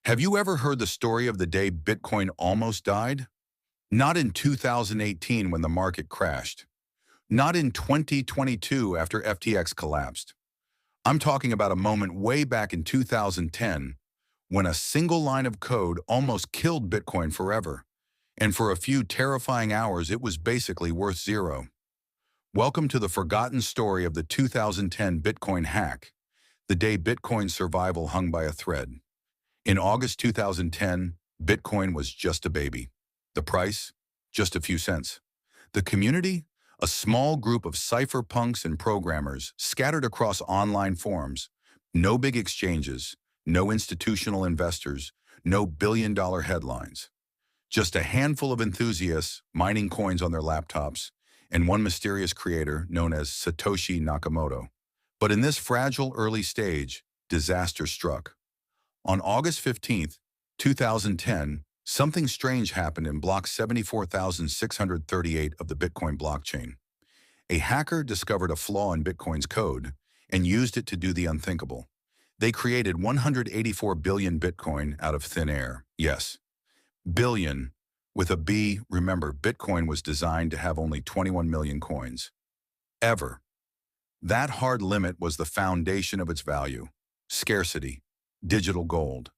Have you ever heard the story of the day Bitcoin almost died? Not in 2018 when the market crashed. Not in 2022 after FTX collapsed. I'm talking about a moment way back in 2010 when a single line of code almost killed Bitcoin forever. And for a few terrifying hours, it was basically worth zero. Welcome to the forgotten story of the 2010 Bitcoin hack, the day Bitcoin's survival hung by a thread. In August 2010, Bitcoin was just a baby. The price? Just a few cents. The community? A small group of cypherpunks and programmers scattered across online forums. No big exchanges, no institutional investors, no billion-dollar headlines. Just a handful of enthusiasts mining coins on their laptops, and one mysterious creator known as Satoshi Nakamoto. But in this fragile early stage, disaster struck. On August 15th, 2010, something strange happened in block 74,638 of the Bitcoin blockchain. A hacker discovered a flaw in Bitcoin's code and used it to do the unthinkable. They created 184 billion Bitcoin out of thin air. Yes, billion with a B. Remember, Bitcoin was designed to have only 21 million coins. Ever. That hard limit was the foundation of its value. Scarcity. Digital gold.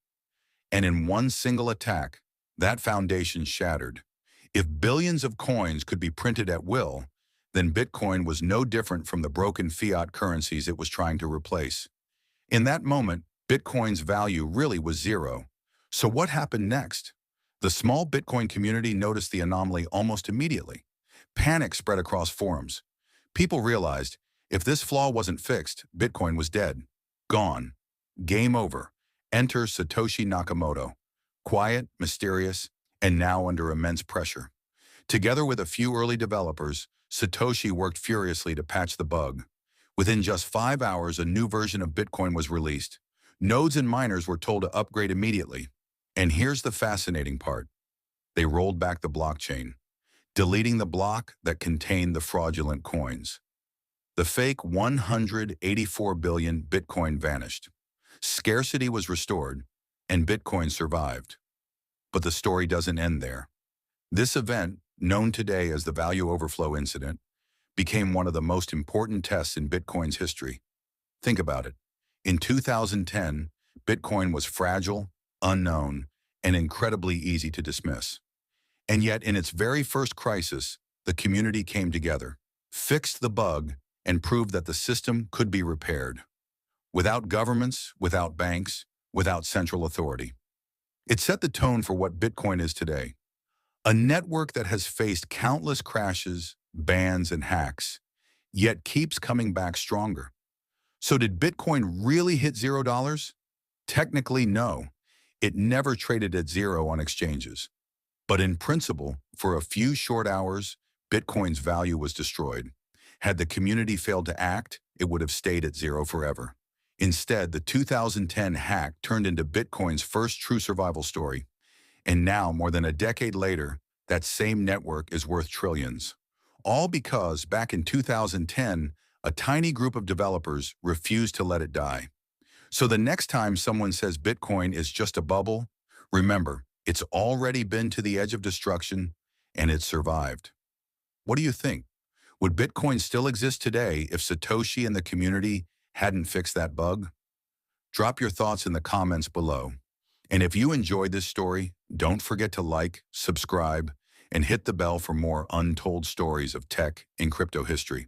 And in one single attack, that foundation shattered. If billions of coins could be printed at will, then Bitcoin was no different from the broken fiat currencies it was trying to replace. In that moment, Bitcoin's value really was zero. So what happened next? The small Bitcoin community noticed the anomaly almost immediately. Panic spread across forums. People realized if this flaw wasn't fixed, Bitcoin was dead. Gone. Game over. Enter Satoshi Nakamoto. Quiet, mysterious, and now under immense pressure. Together with a few early developers, Satoshi worked furiously to patch the bug. Within just 5 hours, a new version of Bitcoin was released. Nodes and miners were told to upgrade immediately. And here's the fascinating part. They rolled back the blockchain, deleting the block that contained the fraudulent coins. The fake 184 billion Bitcoin vanished. Scarcity was restored, and Bitcoin survived. But the story doesn't end there. This event, known today as the Value Overflow Incident, became one of the most important tests in Bitcoin's history. Think about it. In 2010, Bitcoin was fragile, unknown, and incredibly easy to dismiss. And yet, in its very first crisis, the community came together, fixed the bug, and proved that the system could be repaired. Without governments, without banks, without central authority. It set the tone for what Bitcoin is today. A network that has faced countless crashes, bans, and hacks, yet keeps coming back stronger. So did Bitcoin really hit $0? Technically, no. It never traded at zero on exchanges. But in principle, for a few short hours, Bitcoin's value was destroyed. Had the community failed to act, it would have stayed at zero forever. Instead, the 2010 hack turned into Bitcoin's first true survival story. And now, more than a decade later, that same network is worth trillions. All because, back in 2010, a tiny group of developers refused to let it die. So the next time someone says Bitcoin is just a bubble, remember, it's already been to the edge of destruction, and it survived. What do you think? Would Bitcoin still exist today if Satoshi and the community hadn't fixed that bug? Drop your thoughts in the comments below. And if you enjoyed this story, don't forget to like, subscribe, and hit the bell for more untold stories of tech and crypto history.